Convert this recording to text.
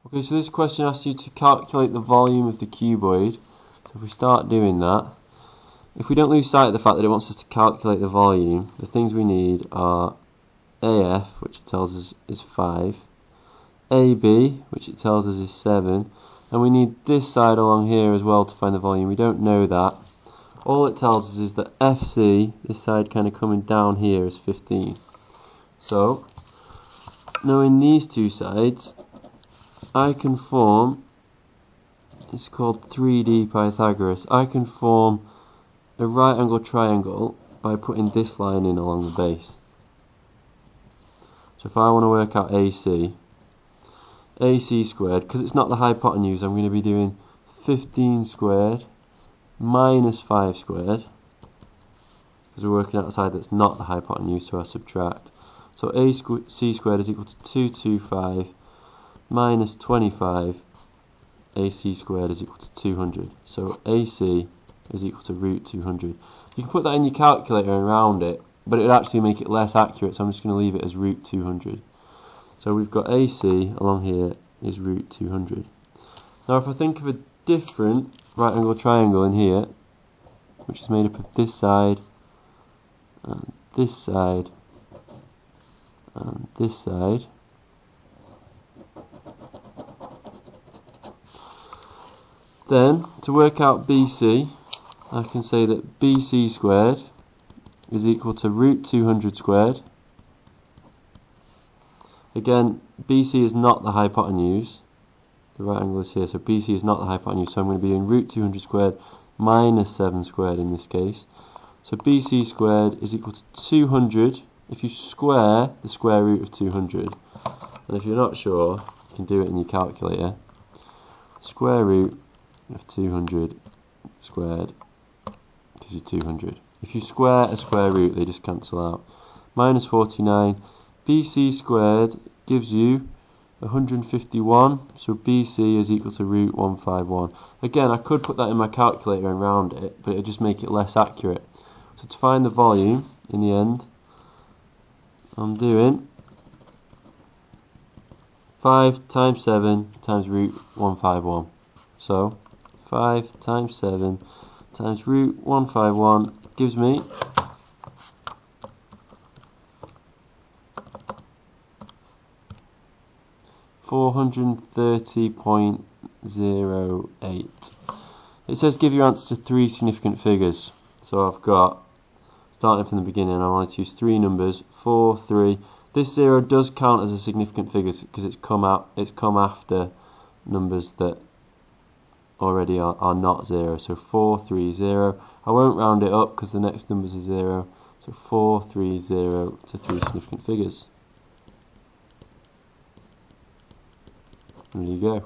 Okay, so this question asks you to calculate the volume of the cuboid. So if we start doing that, if we don't lose sight of the fact that it wants us to calculate the volume, the things we need are AF, which it tells us is 5, AB, which it tells us is 7, and we need this side along here as well to find the volume. We don't know that. All it tells us is that FC, this side kind of coming down here, is 15. So, knowing these two sides, I can form, it's called 3D Pythagoras, I can form a right angle triangle by putting this line in along the base. So if I want to work out AC squared, because it's not the hypotenuse, I'm going to be doing 15 squared minus 5 squared, because we're working out a side that's not the hypotenuse, so I subtract. So AC squared is equal to 225 minus 25, AC squared is equal to 200. So AC is equal to root 200. You can put that in your calculator and round it, but it would actually make it less accurate, so I'm just going to leave it as root 200. So we've got AC along here is root 200. Now if I think of a different right angle triangle in here, which is made up of this side, and this side, and this side, then, to work out BC, I can say that BC squared is equal to root 200 squared. Again, BC is not the hypotenuse. The right angle is here, so BC is not the hypotenuse, so I'm going to be doing root 200 squared minus 7 squared in this case. So BC squared is equal to 200 if you square the square root of 200. And if you're not sure, you can do it in your calculator. Square root of 200 squared gives you 200. If you square a square root, they just cancel out. Minus 49. BC squared gives you 151, so BC is equal to root 151. Again, I could put that in my calculator and round it, but it would just make it less accurate. So to find the volume, in the end, I'm doing 5 times 7 times root 151. So 5 times 7 times root 151 gives me 430.08. It says give your answer to 3 significant figures. So I've got, starting from the beginning, I want to use 3 numbers, 4, 3. This 0 does count as a significant figure because it's come after numbers that already are not 0. So 4, 3, 0. I won't round it up because the next numbers are 0. So 4, 3, 0 to 3 significant figures. There you go.